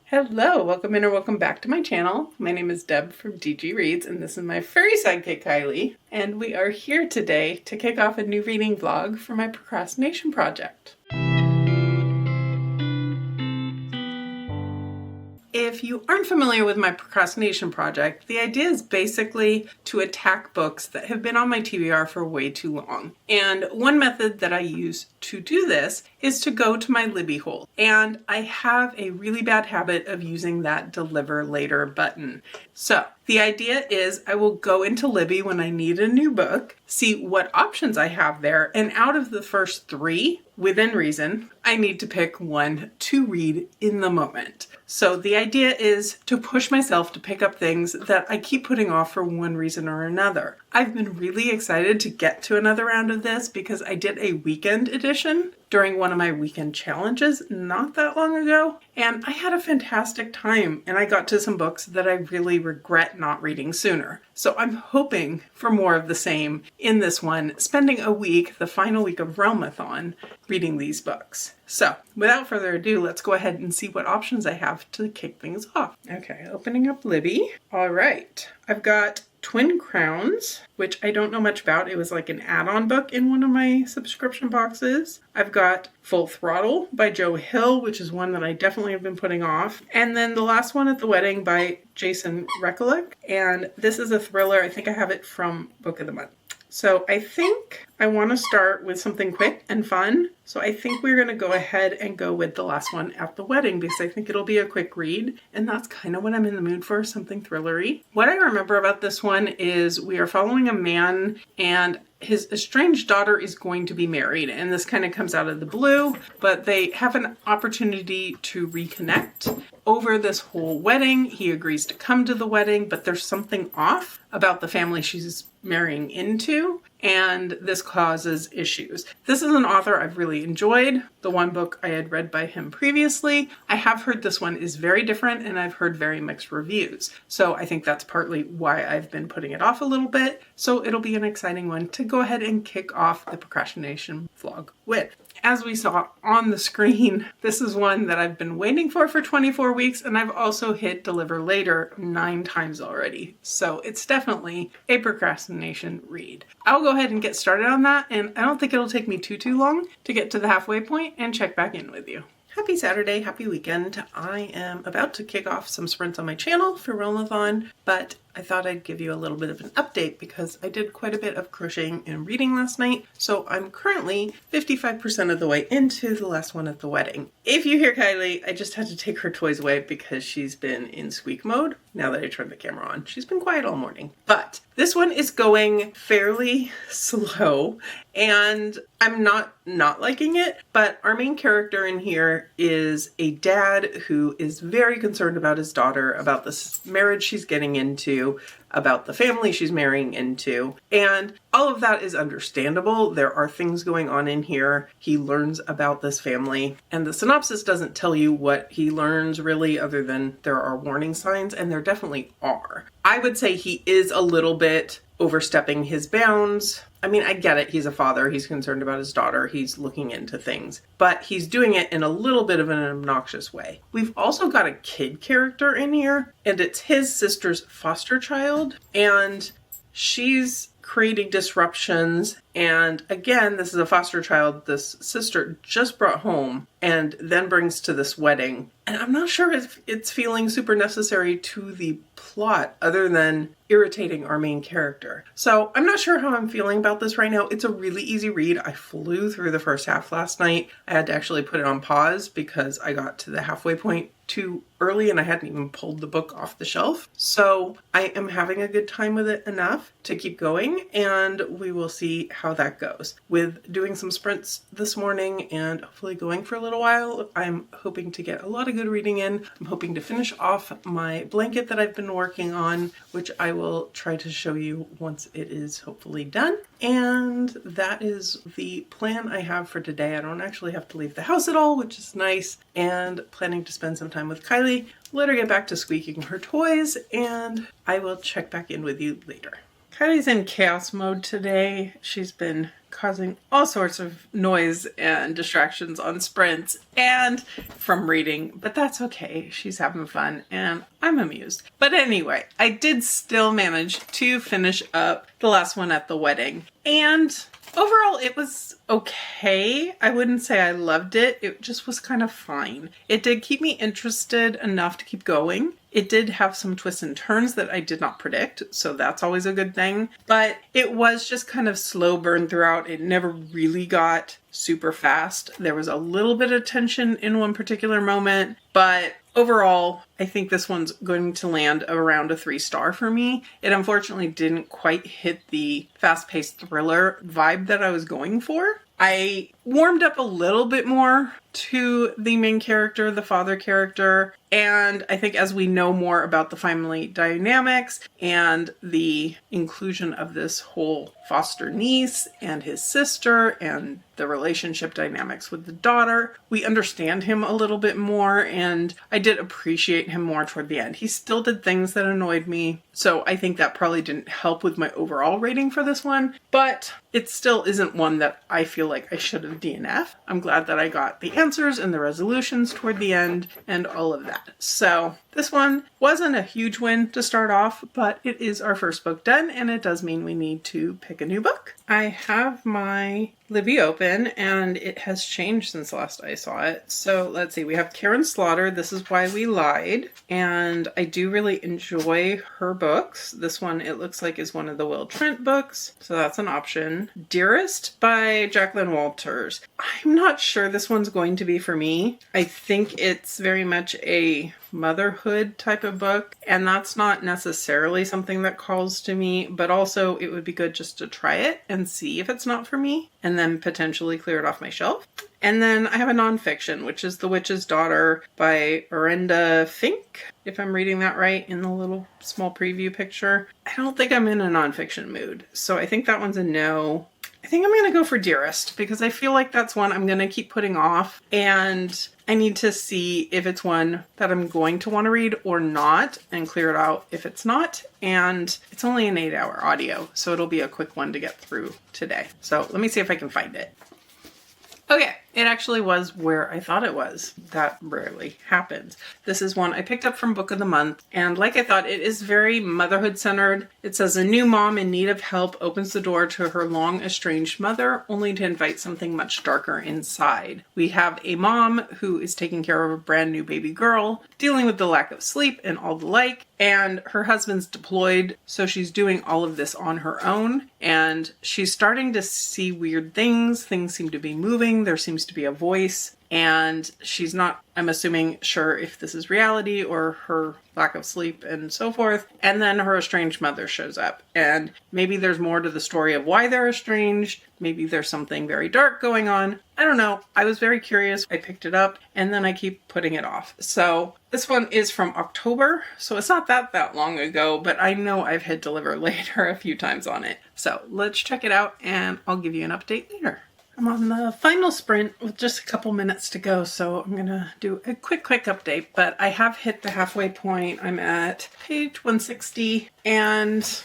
Hello, welcome in or welcome back to my channel. My name is Deb from DG Reads, and this is my furry sidekick, Kylie. And we are here today to kick off a new reading vlog for my procrastination project. If you aren't familiar with my procrastination project, the idea is basically to attack books that have been on my TBR for way too long. And one method that I use to do this is to go to my Libby hole. And I have a really bad habit of using that deliver later button. So the idea is I will go into Libby when I need a new book, see what options I have there, and out of the first three, within reason, I need to pick one to read in the moment. So the idea is to push myself to pick up things that I keep putting off for one reason or another. I've been really excited to get to another round of this because I did a weekend edition during one of my weekend challenges not that long ago, and I had a fantastic time, and I got to some books that I really regret not reading sooner. So I'm hoping for more of the same in this one, spending a week, the final week of Realmathon, reading these books. So without further ado, let's go ahead and see what options I have to kick things off. Okay, opening up Libby. All right, I've got Twin Crowns, which I don't know much about. It was like an add-on book in one of my subscription boxes. I've got Full Throttle by Joe Hill, which is one that I definitely have been putting off. And then The Last One at the Wedding by Jason Rekulic. And this is a thriller. I think I have it from Book of the Month. So I think I want to start with something quick and fun. So I think we're going to go ahead and go with The Last One at the Wedding because I think it'll be a quick read. And that's kind of what I'm in the mood for, something thrillery. What I remember about this one is we are following a man and his estranged daughter is going to be married, and this kind of comes out of the blue, but they have an opportunity to reconnect over this whole wedding. He agrees to come to the wedding, but there's something off about the family she's marrying into, and this causes issues. This is an author I've really enjoyed. The one book I had read by him previously. I have heard this one is very different, and I've heard very mixed reviews. So I think that's partly why I've been putting it off a little bit. So it'll be an exciting one to go ahead and kick off the procrastination vlog with. As we saw on the screen, this is one that I've been waiting for 24 weeks, and I've also hit deliver later 9 times already. So it's definitely a procrastination read. I'll go ahead and get started on that, and I don't think it'll take me too long to get to the halfway point and check back in with you. Happy Saturday, happy weekend. I am about to kick off some sprints on my channel for Realmathon, but I thought I'd give you a little bit of an update because I did quite a bit of crocheting and reading last night. So I'm currently 55% of the way into The Last One at the Wedding. If you hear Kylie, I just had to take her toys away because she's been in squeak mode now that I turned the camera on. She's been quiet all morning. But this one is going fairly slow and I'm not liking it, but our main character in here is a dad who is very concerned about his daughter, about this marriage she's getting into, about the family she's marrying into, and all of that is understandable. There are things going on in here. He learns about this family, and the synopsis doesn't tell you what he learns really, other than there are warning signs, and there definitely are. I would say he is a little bit overstepping his bounds. I mean, I get it. He's a father. He's concerned about his daughter. He's looking into things, but he's doing it in a little bit of an obnoxious way. We've also got a kid character in here, and it's his sister's foster child, and she's creating disruptions. And again, this is a foster child this sister just brought home and then brings to this wedding. And I'm not sure if it's feeling super necessary to the plot other than irritating our main character. So I'm not sure how I'm feeling about this right now. It's a really easy read. I flew through the first half last night. I had to actually put it on pause because I got to the halfway point too early and I hadn't even pulled the book off the shelf. So I am having a good time with it enough to keep going, and we will see how that goes. With doing some sprints this morning and hopefully going for a little while, I'm hoping to get a lot of good reading in. I'm hoping to finish off my blanket that I've been working on, which I will try to show you once it is hopefully done. And that is the plan I have for today. I don't actually have to leave the house at all, which is nice, and planning to spend some time with Kylie, let her get back to squeaking her toys, and I will check back in with you later. Kylie's in chaos mode today. She's been causing all sorts of noise and distractions on sprints and from reading, but that's okay. She's having fun and I'm amused. But anyway, I did still manage to finish up the last one at the wedding, and overall, it was okay. I wouldn't say I loved it. It just was kind of fine. It did keep me interested enough to keep going. It did have some twists and turns that I did not predict, so that's always a good thing. But it was just kind of slow burn throughout. It never really got super fast. There was a little bit of tension in one particular moment, but overall, I think this one's going to land around a 3-star for me. It unfortunately didn't quite hit the fast-paced thriller vibe that I was going for. I warmed up a little bit more to the main character, the father character, and I think as we know more about the family dynamics and the inclusion of this whole foster niece and his sister and the relationship dynamics with the daughter, we understand him a little bit more, and I did appreciate him more toward the end. He still did things that annoyed me, so I think that probably didn't help with my overall rating for this one, but it still isn't one that I feel like I should have DNF. I'm glad that I got the answers and the resolutions toward the end and all of that. So this one wasn't a huge win to start off, but it is our first book done, and it does mean we need to pick a new book. I have my Libby open, and it has changed since last I saw it. So let's see, we have Karen Slaughter, This Is Why We Lied, and I do really enjoy her books. This one, it looks like, is one of the Will Trent books, so that's an option. Dearest by Jacqueline Walters. I'm not sure this one's going to be for me. I think it's very much a motherhood type of book, and that's not necessarily something that calls to me, but also it would be good just to try it and see if it's not for me, and then potentially clear it off my shelf. And then I have a nonfiction, which is The Witch's Daughter by Orenda Fink, if I'm reading that right in the little small preview picture. I don't think I'm in a nonfiction mood, so I think that one's a no. I think I'm going to go for Dearest because I feel like that's one I'm going to keep putting off, and I need to see if it's one that I'm going to want to read or not and clear it out if it's not. And it's only an 8-hour audio, so it'll be a quick one to get through today. So let me see if I can find it. Okay, it actually was where I thought it was. That rarely happens. This is one I picked up from Book of the Month, and like I thought, it is very motherhood-centered. It says a new mom in need of help opens the door to her long-estranged mother, only to invite something much darker inside. We have a mom who is taking care of a brand new baby girl, dealing with the lack of sleep and all the like, and her husband's deployed, so she's doing all of this on her own, and she's starting to see weird things. Things seem to be moving. There seems to be a voice, and she's not, I'm assuming, sure if this is reality or her lack of sleep and so forth. And then her estranged mother shows up, and maybe there's more to the story of why they're estranged. Maybe there's something very dark going on. I don't know. I was very curious. I picked it up, and then I keep putting it off. So this one is from October, so it's not that long ago, but I know I've hit deliver later a few times on it. So let's check it out, and I'll give you an update later. I'm on the final sprint with just a couple minutes to go, so I'm gonna do a quick update, but I have hit the halfway point. I'm at page 160, and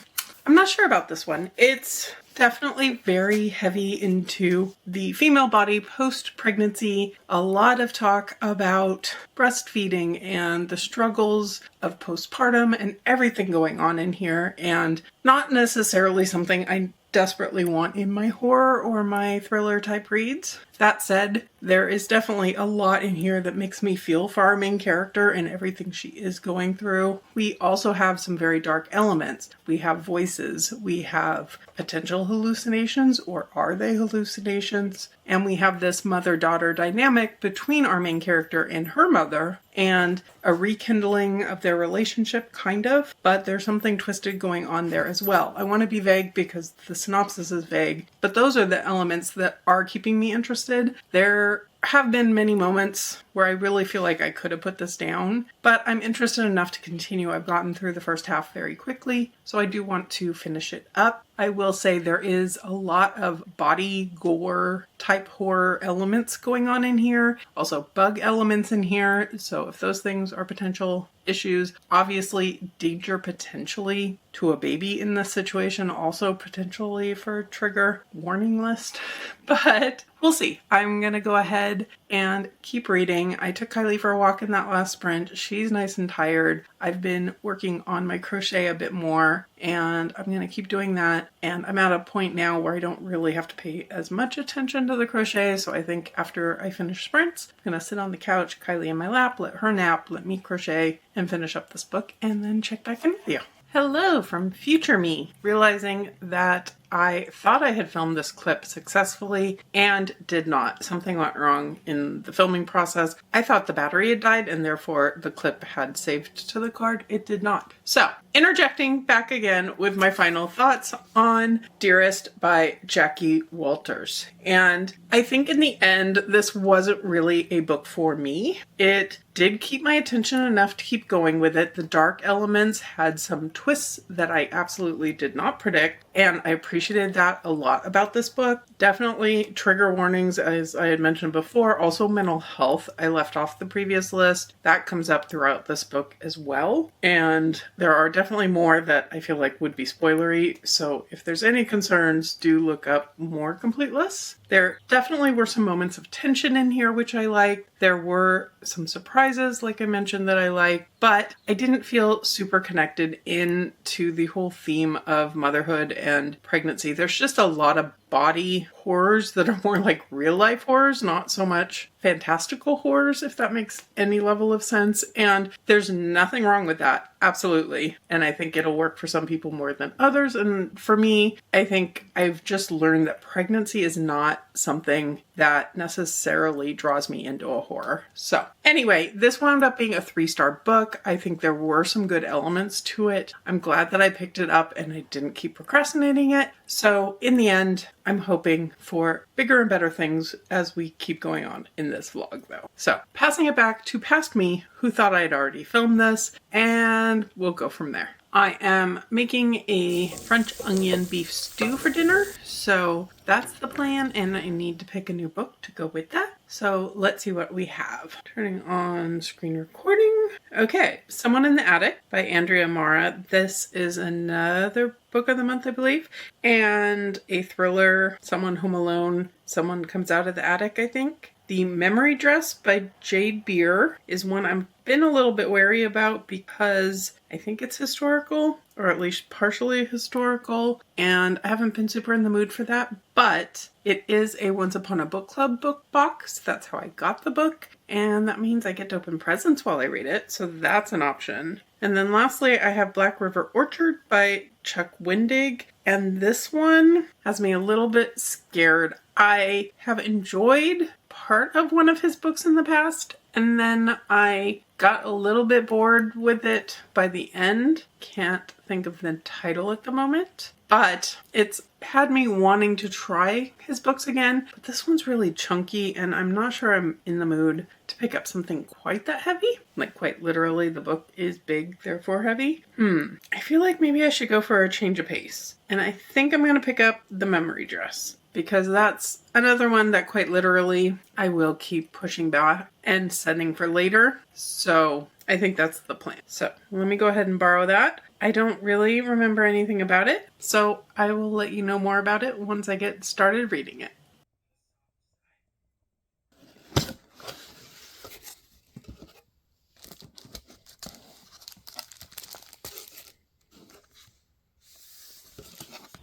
I'm not sure about this one. It's definitely very heavy into the female body post-pregnancy. A lot of talk about breastfeeding and the struggles of postpartum and everything going on in here, and not necessarily something I desperately want in my horror or my thriller type reads. That said, there is definitely a lot in here that makes me feel for our main character and everything she is going through. We also have some very dark elements. We have voices, we have potential hallucinations, or are they hallucinations? And we have this mother-daughter dynamic between our main character and her mother, and a rekindling of their relationship, kind of, but there's something twisted going on there as well. I want to be vague because the synopsis is vague, but those are the elements that are keeping me interested. There have been many moments where I really feel like I could have put this down, but I'm interested enough to continue. I've gotten through the first half very quickly, so I do want to finish it up. I will say there is a lot of body gore type horror elements going on in here, also bug elements in here, so if those things are potential issues, obviously danger potentially to a baby in this situation, also potentially for trigger warning list, but we'll see. I'm gonna go ahead and keep reading. I took Kylie for a walk in that last sprint. She's nice and tired. I've been working on my crochet a bit more, and I'm gonna keep doing that. And I'm at a point now where I don't really have to pay as much attention to the crochet, so I think after I finish sprints, I'm gonna sit on the couch, Kylie in my lap, let her nap, let me crochet, and finish up this book, and then check back in with you. Hello from future me, realizing that I thought I had filmed this clip successfully and did not. Something went wrong in the filming process. I thought the battery had died and therefore the clip had saved to the card. It did not. So, interjecting back again with my final thoughts on Dearest by Jackie Walters. And I think in the end, this wasn't really a book for me. It did keep my attention enough to keep going with it. The dark elements had some twists that I absolutely did not predict, and I appreciated that a lot about this book. Definitely trigger warnings, as I had mentioned before. Also mental health, I left off the previous list. That comes up throughout this book as well. And there are definitely more that I feel like would be spoilery. So if there's any concerns, do look up more complete lists. There definitely were some moments of tension in here, which I liked. There were some surprises, like I mentioned, that I liked, but I didn't feel super connected into the whole theme of motherhood and pregnancy. There's just a lot of body horrors that are more like real life horrors, not so much fantastical horrors, if that makes any level of sense. And there's nothing wrong with that. Absolutely. And I think it'll work for some people more than others. And for me, I think I've just learned that pregnancy is not something that necessarily draws me into a horror. So anyway, this wound up being a 3-star book. I think there were some good elements to it. I'm glad that I picked it up and I didn't keep procrastinating it. So in the end, I'm hoping for bigger and better things as we keep going on in this vlog though. So passing it back to past me, who thought I had already filmed this, and we'll go from there. I am making a French onion beef stew for dinner, so that's the plan, and I need to pick a new book to go with that. So let's see what we have. Turning on screen recording. Okay, Someone in the Attic by Andrea Mara. This is another book of the month, I believe, and a thriller, someone home alone, someone comes out of the attic, I think. The Memory Dress by Jade Beer is one I've been a little bit wary about because I think it's historical, or at least partially historical, and I haven't been super in the mood for that, but it is a Once Upon a Book Club book box. That's how I got the book, and that means I get to open presents while I read it, so that's an option. And then lastly, I have Black River Orchard by Chuck Wendig, and this one has me a little bit scared. I have enjoyed part of one of his books in the past, and then I got a little bit bored with it by the end. Can't think of the title at the moment, but it's had me wanting to try his books again. But this one's really chunky, and I'm not sure I'm in the mood to pick up something quite that heavy. Like quite literally, the book is big, therefore heavy. I feel like maybe I should go for a change of pace. And I think I'm going to pick up The Memory Dress, because that's another one that quite literally I will keep pushing back and setting for later. So I think that's the plan. So let me go ahead and borrow that. I don't really remember anything about it, so I will let you know more about it once I get started reading it.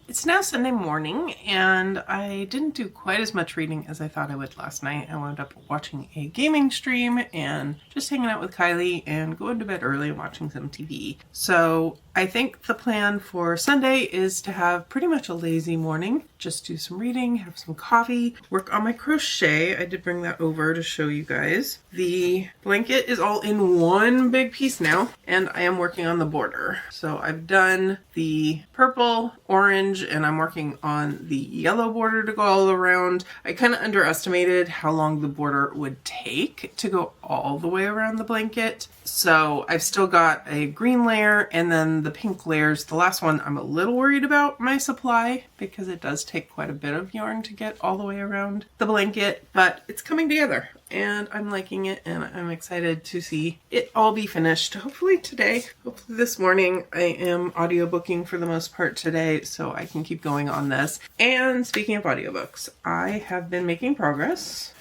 It's now Sunday morning, and I didn't do quite as much reading as I thought I would last night. I wound up watching a gaming stream and just hanging out with Kylie and going to bed early and watching some TV. So I think the plan for Sunday is to have pretty much a lazy morning. Just do some reading, have some coffee, work on my crochet. I did bring that over to show you guys. The blanket is all in one big piece now, and I am working on the border. So I've done the purple, orange, and I'm working on the yellow border to go all around. I kind of underestimated how long the border would take to go all the way around the blanket. So I've still got a green layer and then the pink layers. The last one, I'm a little worried about my supply because it does take quite a bit of yarn to get all the way around the blanket, but it's coming together and I'm liking it and I'm excited to see it all be finished. Hopefully today, hopefully this morning. I am audiobooking for the most part today, so I can keep going on this. And speaking of audiobooks, I have been making progress,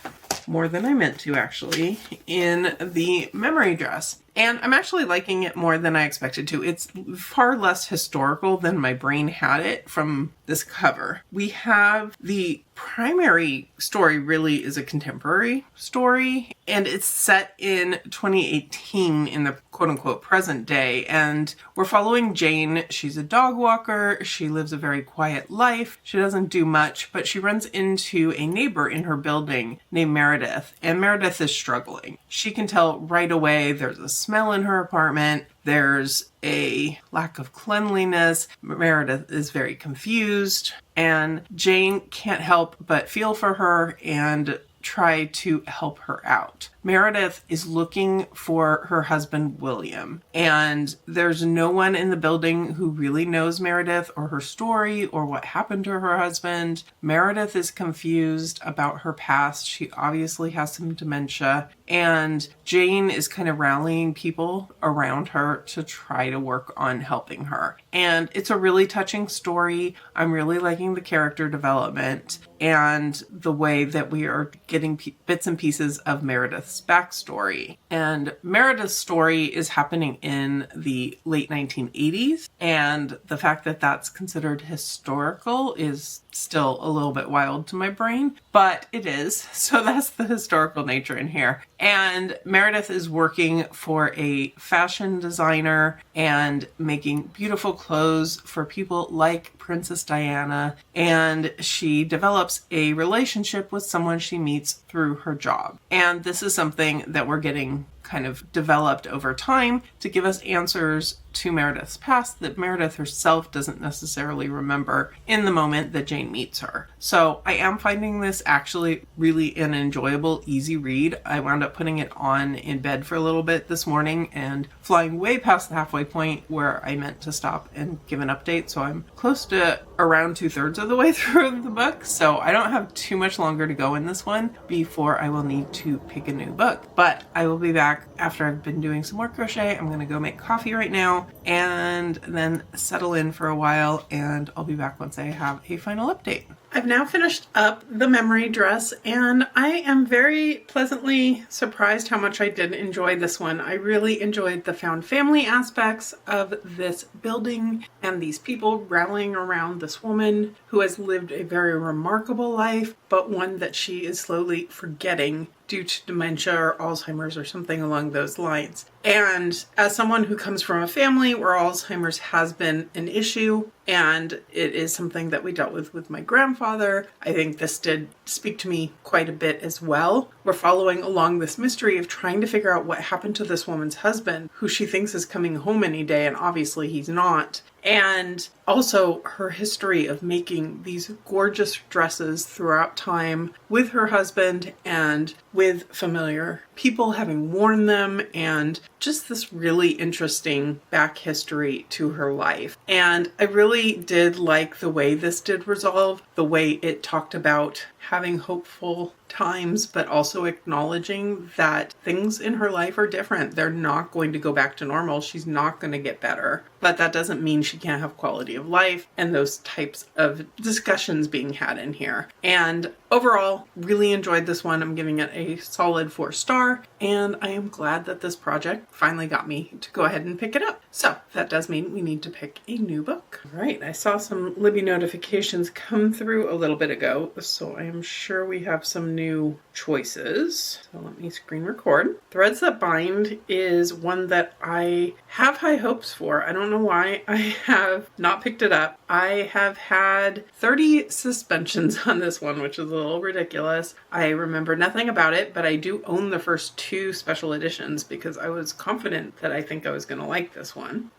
more than I meant to actually, in the memory dress. And I'm actually liking it more than I expected to. It's far less historical than my brain had it from this cover. We have the primary story really is a contemporary story, and it's set in 2018 in the quote-unquote present day. And we're following Jane. She's a dog walker. She lives a very quiet life. She doesn't do much, but she runs into a neighbor in her building named Meredith, and Meredith is struggling. She can tell right away there's a smell in her apartment. There's a lack of cleanliness. Meredith is very confused, and Jane can't help but feel for her and try to help her out. Meredith is looking for her husband, William, and there's no one in the building who really knows Meredith or her story or what happened to her husband. Meredith is confused about her past. She obviously has some dementia, and Jane is kind of rallying people around her to try to work on helping her. And it's a really touching story. I'm really liking the character development and the way that we are getting bits and pieces of Meredith's backstory. And Meredith's story is happening in the late 1980s, and the fact that that's considered historical is still a little bit wild to my brain, but it is. So that's the historical nature in here. And Meredith is working for a fashion designer and making beautiful clothes for people like Princess Diana, and she develops a relationship with someone she meets through her job. And this is something that we're getting kind of developed over time to give us answers to Meredith's past that Meredith herself doesn't necessarily remember in the moment that Jane meets her. So I am finding this actually really an enjoyable, easy read. I wound up putting it on in bed for a little bit this morning and flying way past the halfway point where I meant to stop and give an update. So I'm close to around 2/3 of the way through the book. So I don't have too much longer to go in this one before I will need to pick a new book. But I will be back after I've been doing some more crochet. I'm going to go make coffee right now and then settle in for a while, and I'll be back once I have a final update. I've now finished up the memory dress, and I am very pleasantly surprised how much I did enjoy this one. I really enjoyed the found family aspects of this building and these people rallying around this woman who has lived a very remarkable life, but one that she is slowly forgetting due to dementia or Alzheimer's or something along those lines. And as someone who comes from a family where Alzheimer's has been an issue, and it is something that we dealt with my grandfather, I think this did speak to me quite a bit as well. We're following along this mystery of trying to figure out what happened to this woman's husband, who she thinks is coming home any day, and obviously he's not. And also her history of making these gorgeous dresses throughout time with her husband and with familiar people having worn them, and just this really interesting back history to her life. And I really did like the way this did resolve, the way it talked about having hopeful times, but also acknowledging that things in her life are different. They're not going to go back to normal. She's not going to get better. But that doesn't mean she can't have quality of life, and those types of discussions being had in here. And overall, really enjoyed this one. I'm giving it a solid 4-star, and I am glad that this project finally got me to go ahead and pick it up. So that does mean we need to pick a new book. All right, I saw some Libby notifications come through a little bit ago, so I am sure we have some new choices. So let me screen record. Threads That Bind is one that I have high hopes for. I don't know why I have not picked it up. I have had 30 suspensions on this one, which is a little ridiculous. I remember nothing about it, but I do own the first 2 special editions because I was confident that I think I was going to like this one.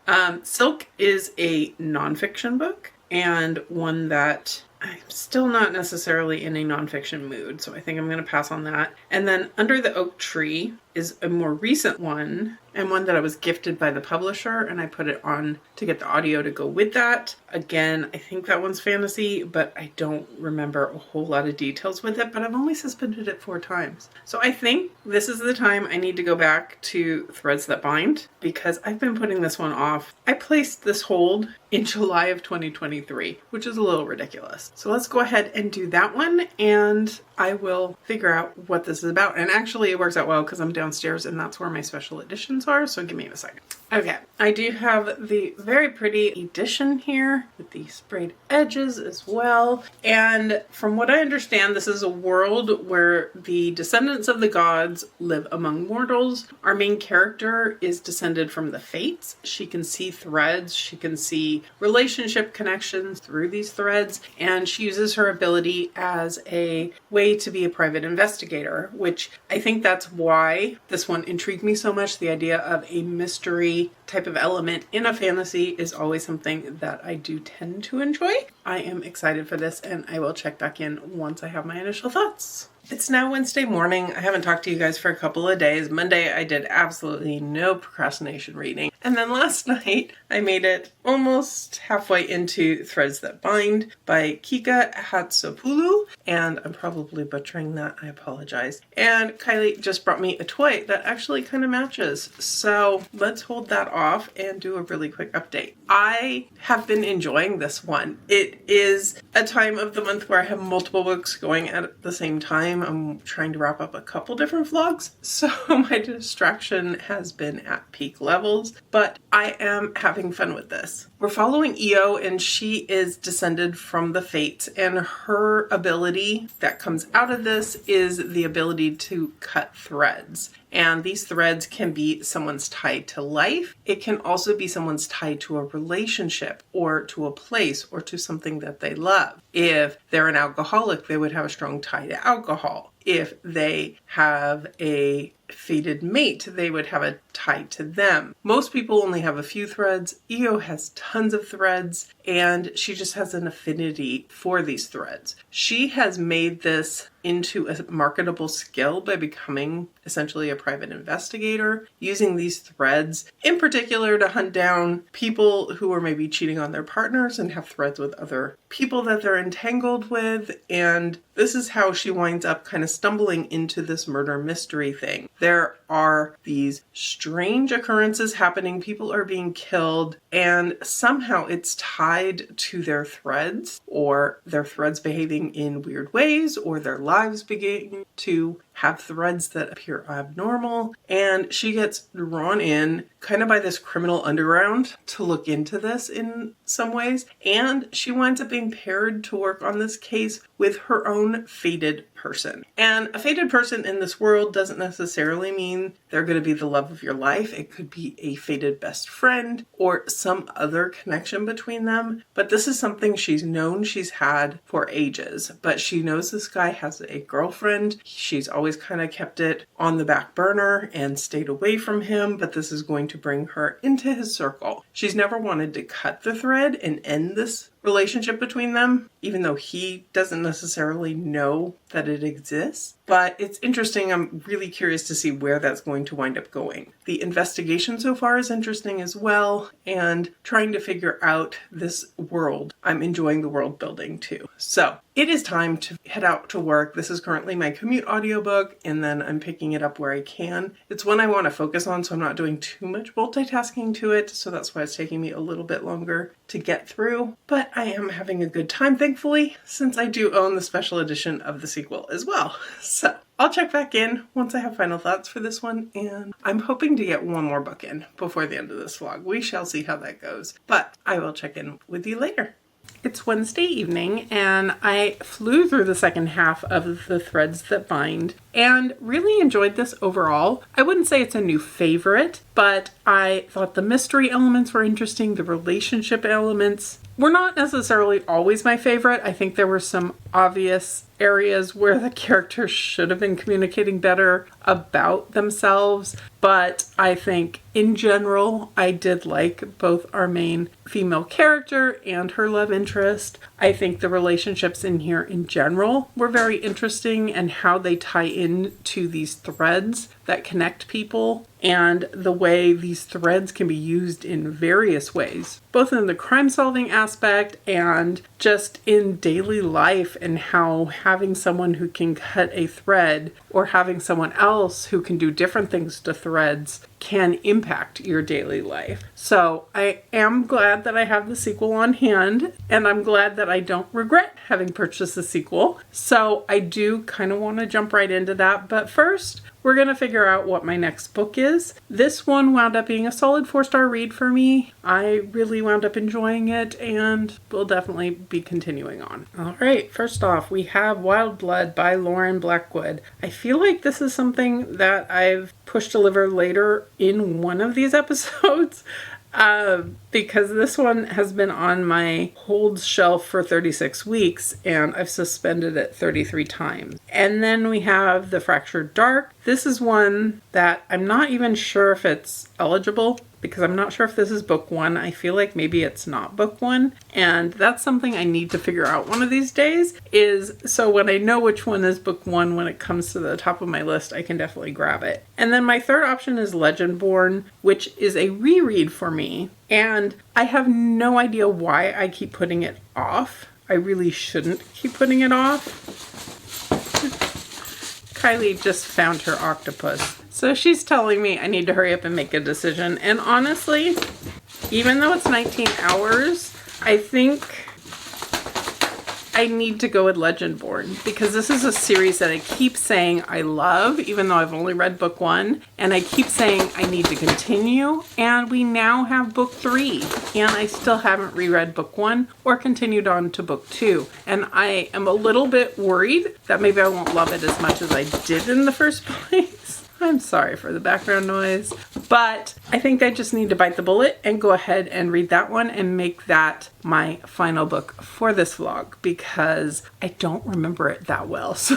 Silk is a nonfiction book. and one that I'm still not necessarily in a nonfiction mood, so I think I'm going to pass on that. And then Under the Oak Tree is a more recent one, and one that I was gifted by the publisher, and I put it on to get the audio to go with that. Again, I think that one's fantasy, but I don't remember a whole lot of details with it, but I've only suspended it 4 times. So I think this is the time I need to go back to Threads That Bind, because I've been putting this one off. I placed this hold in July of 2023, which is a little ridiculous. So let's go ahead and do that one, and I will figure out what this is about. And actually it works out well because I'm downstairs and that's where my special editions are, so give me a second. Okay, I do have the very pretty edition here with the sprayed edges as well. And from what I understand, this is a world where the descendants of the gods live among mortals. Our main character is descended from the Fates. She can see threads, she can see relationship connections through these threads, and she uses her ability as a way to be a private investigator, which I think that's why this one intrigued me so much. The idea of a mystery type of element in a fantasy is always something that I do tend to enjoy. I am excited for this, and I will check back in once I have my initial thoughts. It's now Wednesday morning. I haven't talked to you guys for a couple of days. Monday, I did absolutely no procrastination reading. And then last night, I made it almost halfway into Threads That Bind by Kika Hatsopoulou. And I'm probably butchering that. I apologize. And Kylie just brought me a toy that actually kind of matches. So let's hold that off and do a really quick update. I have been enjoying this one. It is a time of the month where I have multiple books going at the same time. I'm trying to wrap up a couple different vlogs, so my distraction has been at peak levels, but I am having fun with this. We're following Io, and she is descended from the Fates, and her ability that comes out of this is the ability to cut threads. And these threads can be someone's tie to life. It can also be someone's tie to a relationship or to a place or to something that they love. If they're an alcoholic, they would have a strong tie to alcohol. If they have a fated mate, they would have a tie to them. Most people only have a few threads. Io has tons of threads, and she just has an affinity for these threads. She has made this into a marketable skill by becoming essentially a private investigator, using these threads in particular to hunt down people who are maybe cheating on their partners and have threads with other people that they're entangled with. And this is how she winds up kind of stumbling into this murder mystery thing. There are these strange occurrences happening. People are being killed, and somehow it's tied to their threads, or their threads behaving in weird ways, or their lives beginning to have threads that appear abnormal. And she gets drawn in kind of by this criminal underground to look into this in some ways. And she winds up being paired to work on this case with her own fated person. And a fated person in this world doesn't necessarily mean they're going to be the love of your life. It could be a fated best friend or some other connection between them. But this is something she's known she's had for ages. But she knows this guy has a girlfriend. She's always kind of kept it on the back burner and stayed away from him, but this is going to bring her into his circle. She's never wanted to cut the thread and end this relationship between them, even though he doesn't necessarily know that it exists. But it's interesting. I'm really curious to see where that's going to wind up going. The investigation so far is interesting as well, and trying to figure out this world. I'm enjoying the world building too. So it is time to head out to work. This is currently my commute audiobook, and then I'm picking it up where I can. It's one I want to focus on, so I'm not doing too much multitasking to it, so that's why it's taking me a little bit longer to get through. But I am having a good time, thankfully, since I do own the special edition of the sequel as well. So I'll check back in once I have final thoughts for this one, and I'm hoping to get one more book in before the end of this vlog. We shall see how that goes, but I will check in with you later. It's Wednesday evening, and I flew through the second half of the Threads That Bind and really enjoyed this overall. I wouldn't say it's a new favorite, but I thought the mystery elements were interesting. The relationship elements were not necessarily always my favorite. I think there were some obvious areas where the characters should have been communicating better about themselves, but I think in general I did like both our main female character and her love interest. I think the relationships in here in general were very interesting, and how they tie in to these threads that connect people, and the way these threads can be used in various ways, both in the crime solving aspect and just in daily life, and how having someone who can cut a thread or having someone else who can do different things to threads can impact your daily life. So I am glad that I have the sequel on hand, and I'm glad that I don't regret having purchased the sequel. So I do kind of want to jump right into that, but first we're going to figure out what my next book is. This one wound up being a solid 4-star read for me. I really wound up enjoying it, and will definitely be continuing on. All right, first off, we have Wild Blood by Lauren Blackwood. I feel like this is something that I've pushed deliver later in one of these episodes. Because this one has been on my hold shelf for 36 weeks and I've suspended it 33 times. And then we have The Fractured Dark. This is one that I'm not even sure if it's eligible, because I'm not sure if this is book 1. I feel like maybe it's not book 1. And that's something I need to figure out one of these days, so when I know which one is book 1, when it comes to the top of my list, I can definitely grab it. And then my third option is Legendborn, which is a reread for me. And I have no idea why I keep putting it off. I really shouldn't keep putting it off. Kylie just found her octopus. So she's telling me I need to hurry up and make a decision. And honestly, even though it's 19 hours, I think I need to go with Legendborn, because this is a series that I keep saying I love, even though I've only read book 1, and I keep saying I need to continue, and we now have book 3, and I still haven't reread book 1 or continued on to book 2, and I am a little bit worried that maybe I won't love it as much as I did in the first place. I'm sorry for the background noise, but I think I just need to bite the bullet and go ahead and read that one and make that my final book for this vlog, because I don't remember it that well. So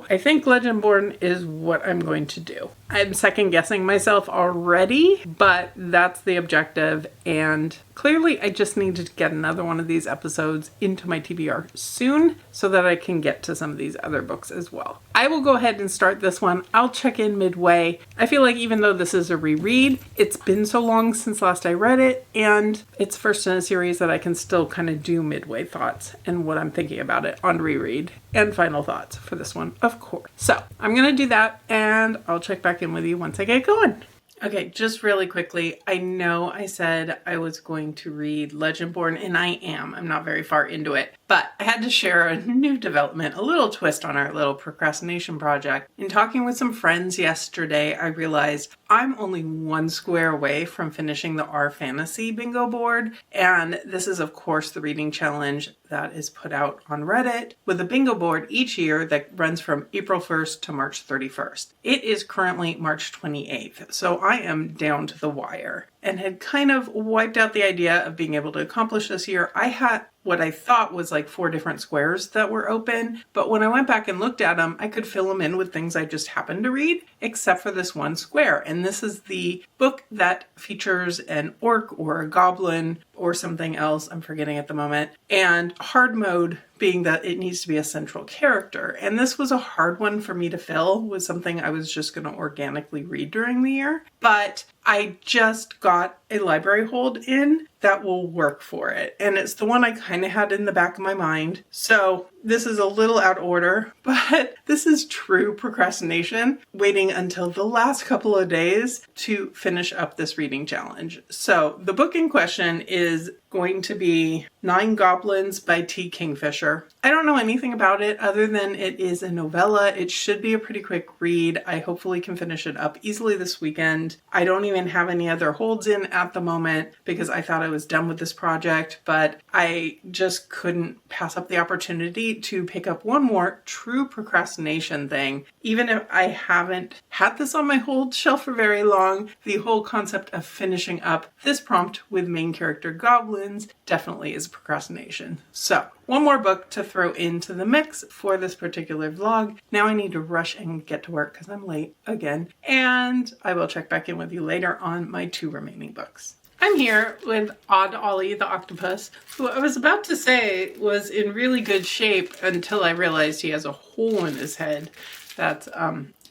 I think Legendborn is what I'm going to do. I'm second guessing myself already, but that's the objective. And clearly I just need to get another one of these episodes into my TBR soon so that I can get to some of these other books as well. I will go ahead and start this one. I'll check in midway. I feel like even though this is a reread, it's been so long since last I read it, and it's first in a series that I can still kind of do midway thoughts and what I'm thinking about it on reread, and final thoughts for this one, of course. So I'm going to do that, and I'll check back in with you once I get going. Okay, just really quickly, I know I said I was going to read Legendborn, and I am. I'm not very far into it, but I had to share a new development, a little twist on our little procrastination project. In talking with some friends yesterday, I realized I'm only one square away from finishing the Our Fantasy bingo board, and this is, of course, the reading challenge that is put out on Reddit with a bingo board each year that runs from April 1st to March 31st. It is currently March 28th, so I am down to the wire and had kind of wiped out the idea of being able to accomplish this year. I had what I thought was like 4 different squares that were open, but when I went back and looked at them, I could fill them in with things I just happened to read, except for this one square. And this is the book that features an orc or a goblin or something else, I'm forgetting at the moment, and hard mode being that it needs to be a central character. And this was a hard one for me to fill, was something I was just going to organically read during the year. But I just got a library hold in that will work for it. And it's the one I kind of had in the back of my mind. So this is a little out of order, but this is true procrastination, waiting until the last couple of days to finish up this reading challenge. So the book in question is going to be 9 Goblins by T. Kingfisher. I don't know anything about it other than it is a novella. It should be a pretty quick read. I hopefully can finish it up easily this weekend. I don't even have any other holds in at the moment because I thought I was done with this project, but I just couldn't pass up the opportunity to pick up one more true procrastination thing. Even if I haven't had this on my hold shelf for very long, the whole concept of finishing up this prompt with main character goblins definitely is procrastination. So, one more book to throw into the mix for this particular vlog. Now I need to rush and get to work because I'm late again. And I will check back in with you later on my 2 remaining books. I'm here with Odd Ollie the octopus, who I was about to say was in really good shape until I realized he has a hole in his head that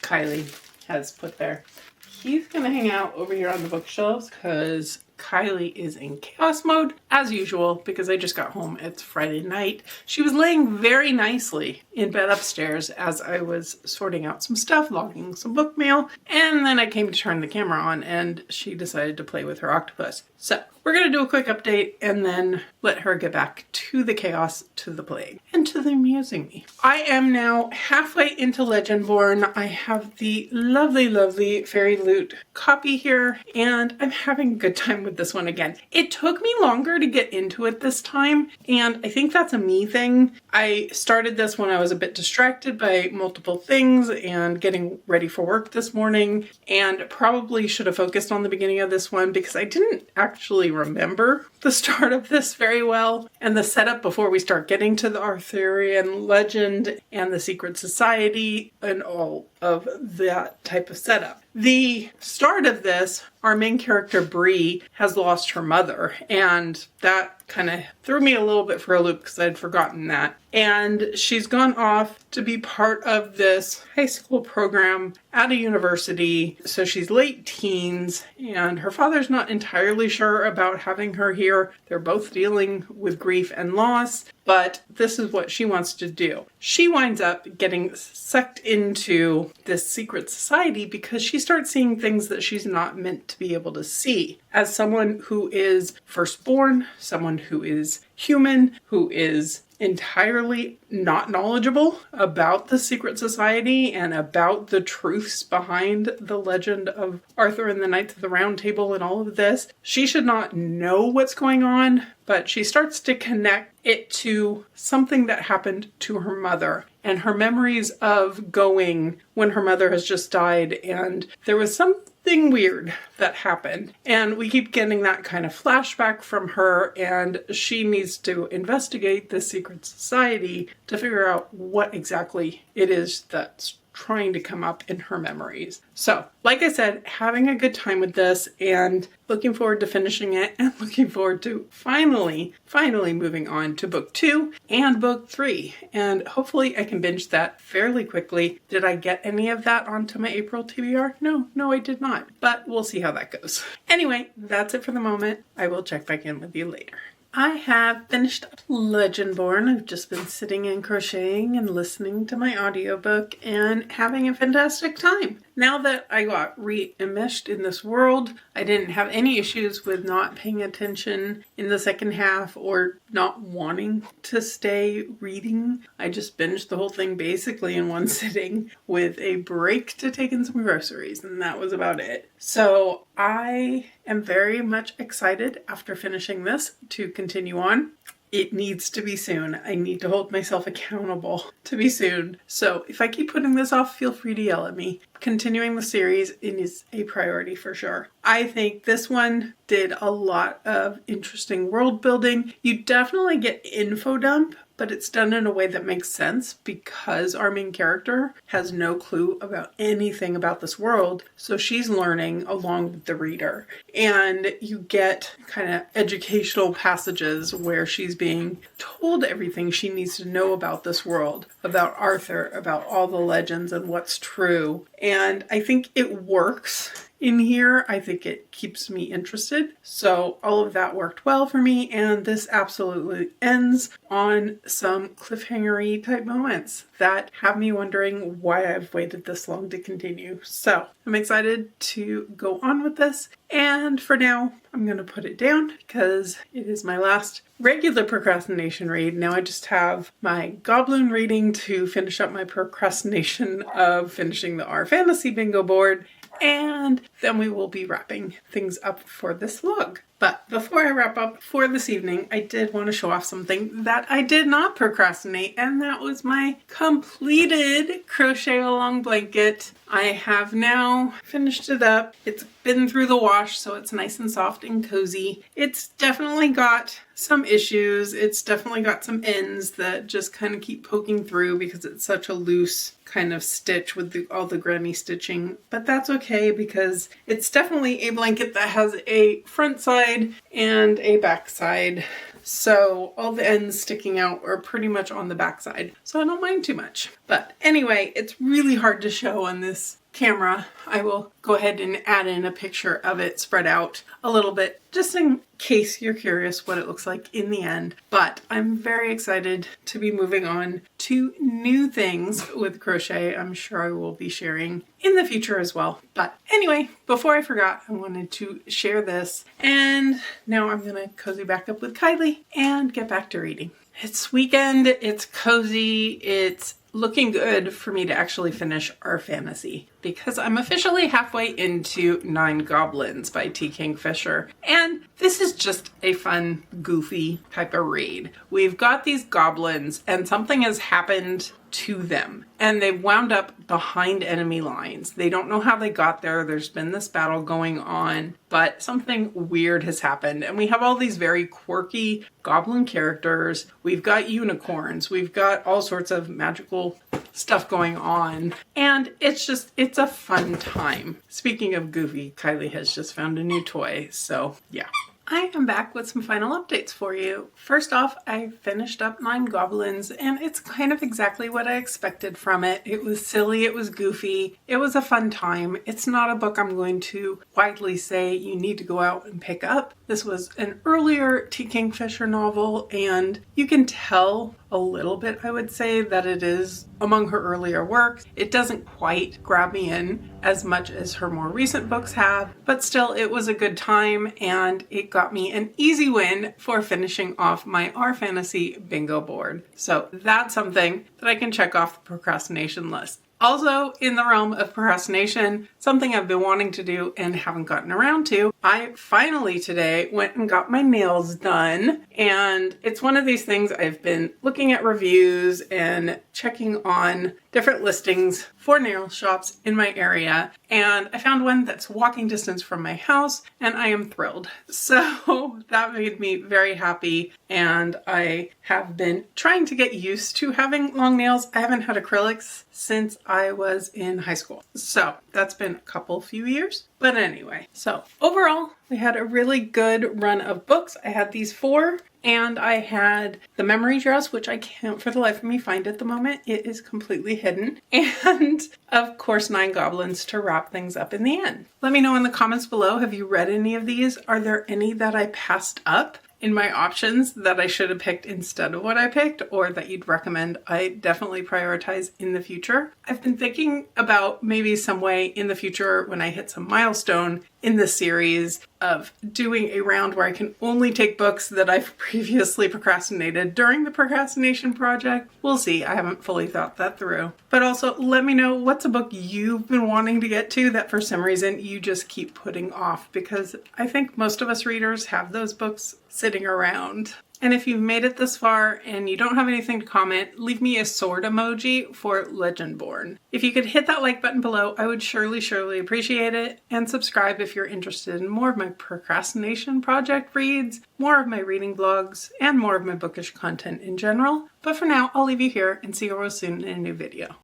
Kylie has put there. He's gonna hang out over here on the bookshelves because Kylie is in chaos mode, as usual, because I just got home. It's Friday night. She was laying very nicely in bed upstairs as I was sorting out some stuff, logging some book mail, and then I came to turn the camera on and she decided to play with her octopus. So we're going to do a quick update and then let her get back to the chaos, to the playing, and to the amusing me. I am now halfway into Legendborn. I have the lovely, lovely Fairy Loot copy here, and I'm having a good time with this one again. It took me longer to get into it this time, and I think that's a me thing. I started this when I was a bit distracted by multiple things and getting ready for work this morning, and probably should have focused on the beginning of this one because I didn't actually remember the start of this very well, and the setup before we start getting to the Arthurian legend and the secret society and all of that type of setup. The start of this, our main character Bree has lost her mother, and that kind of threw me a little bit for a loop because I'd forgotten that. And she's gone off to be part of this high school program at a university. So she's late teens, and her father's not entirely sure about having her here. They're both dealing with grief and loss, but this is what she wants to do. She winds up getting sucked into this secret society because she starts seeing things that she's not meant to be able to see. As someone who is firstborn, someone who is human, who is entirely not knowledgeable about the secret society and about the truths behind the legend of Arthur and the Knights of the Round Table and all of this. She should not know what's going on, but she starts to connect it to something that happened to her mother and her memories of going when her mother has just died, and there was something weird that happened, and we keep getting that kind of flashback from her, and she needs to investigate the secret society to figure out what exactly it is that's trying to come up in her memories. So, like I said, having a good time with this and looking forward to finishing it and looking forward to finally moving on to book 2 and book 3. And hopefully I can binge that fairly quickly. Did I get any of that onto my April TBR? No, I did not. But we'll see how that goes. Anyway, that's it for the moment. I will check back in with you later. I have finished up Legendborn. I've just been sitting and crocheting and listening to my audiobook and having a fantastic time. Now that I got re-enmeshed in this world, I didn't have any issues with not paying attention in the second half or not wanting to stay reading. I just binged the whole thing basically in one sitting with a break to take in some groceries, and that was about it. So I am very much excited after finishing this to continue on. It needs to be soon. I need to hold myself accountable to be soon. So if I keep putting this off, feel free to yell at me. Continuing the series is a priority for sure. I think this one did a lot of interesting world building. You definitely get info dump, but it's done in a way that makes sense because our main character has no clue about anything about this world. So she's learning along with the reader. And you get kind of educational passages where she's being told everything she needs to know about this world, about Arthur, about all the legends and what's true. And I think it works in here. I think it keeps me interested. So all of that worked well for me, and this absolutely ends on some cliffhangery type moments that have me wondering why I've waited this long to continue. So I'm excited to go on with this, and for now I'm going to put it down because it is my last regular procrastination read. Now I just have my Goblin reading to finish up my procrastination of finishing the Our Fantasy bingo board, and then we will be wrapping things up for this vlog. But before I wrap up for this evening, I did want to show off something that I did not procrastinate, and that was my completed crochet along blanket. I have now finished it up. It's been through the wash, so it's nice and soft and cozy. It's definitely got some issues. It's definitely got some ends that just kind of keep poking through because it's such a loose kind of stitch with all the granny stitching, but that's okay because it's definitely a blanket that has a front side and a back side. So all the ends sticking out are pretty much on the back side, so I don't mind too much. But anyway, it's really hard to show on this camera. I will go ahead and add in a picture of it spread out a little bit just in case you're curious what it looks like in the end. But I'm very excited to be moving on to new things with crochet. I'm sure I will be sharing in the future as well. But anyway, before I forgot, I wanted to share this, and now I'm gonna cozy back up with Kylie and get back to reading. It's weekend, it's cozy, it's looking good for me to actually finish Our Fantasy because I'm officially halfway into 9 Goblins by T. Kingfisher, and this is just a fun, goofy type of read. We've got these goblins and something has happened to them and they've wound up behind enemy lines. They don't know how they got there. There's been this battle going on, but something weird has happened, and we have all these very quirky goblin characters. We've got unicorns, we've got all sorts of magical stuff going on, and it's a fun time. Speaking of goofy, Kylie has just found a new toy, so yeah. I am back with some final updates for you. First off, I finished up 9 Goblins, and it's kind of exactly what I expected from it. It was silly, it was goofy, it was a fun time. It's not a book I'm going to widely say you need to go out and pick up. This was an earlier T. Kingfisher novel, and you can tell a little bit, I would say, that it is among her earlier works. It doesn't quite grab me in as much as her more recent books have, but still it was a good time, and it got me an easy win for finishing off my Our Fantasy bingo board. So that's something that I can check off the procrastination list. Also, in the realm of procrastination, something I've been wanting to do and haven't gotten around to, I finally today went and got my nails done. And it's one of these things I've been looking at reviews and checking on different listings for nail shops in my area. And I found one that's walking distance from my house, and I am thrilled. So that made me very happy. And I have been trying to get used to having long nails. I haven't had acrylics since I was in high school. So that's been a few years. But anyway, so overall, we had a really good run of books. I had these 4, and I had The Memory Dress, which I can't for the life of me find at the moment. It is completely hidden. And of course, 9 Goblins to wrap things up in the end. Let me know in the comments below, have you read any of these? Are there any that I passed up in my options that I should have picked instead of what I picked, or that you'd recommend I definitely prioritize in the future? I've been thinking about maybe some way in the future when I hit some milestone in the series of doing a round where I can only take books that I've previously procrastinated during the Procrastination Project. We'll see. I haven't fully thought that through. But also let me know what's a book you've been wanting to get to that for some reason you just keep putting off, because I think most of us readers have those books sitting around. And if you've made it this far and you don't have anything to comment, leave me a sword emoji for Legendborn. If you could hit that like button below, I would surely appreciate it. And subscribe if you're interested in more of my Procrastination Project reads, more of my reading vlogs, and more of my bookish content in general. But for now, I'll leave you here and see you real soon in a new video.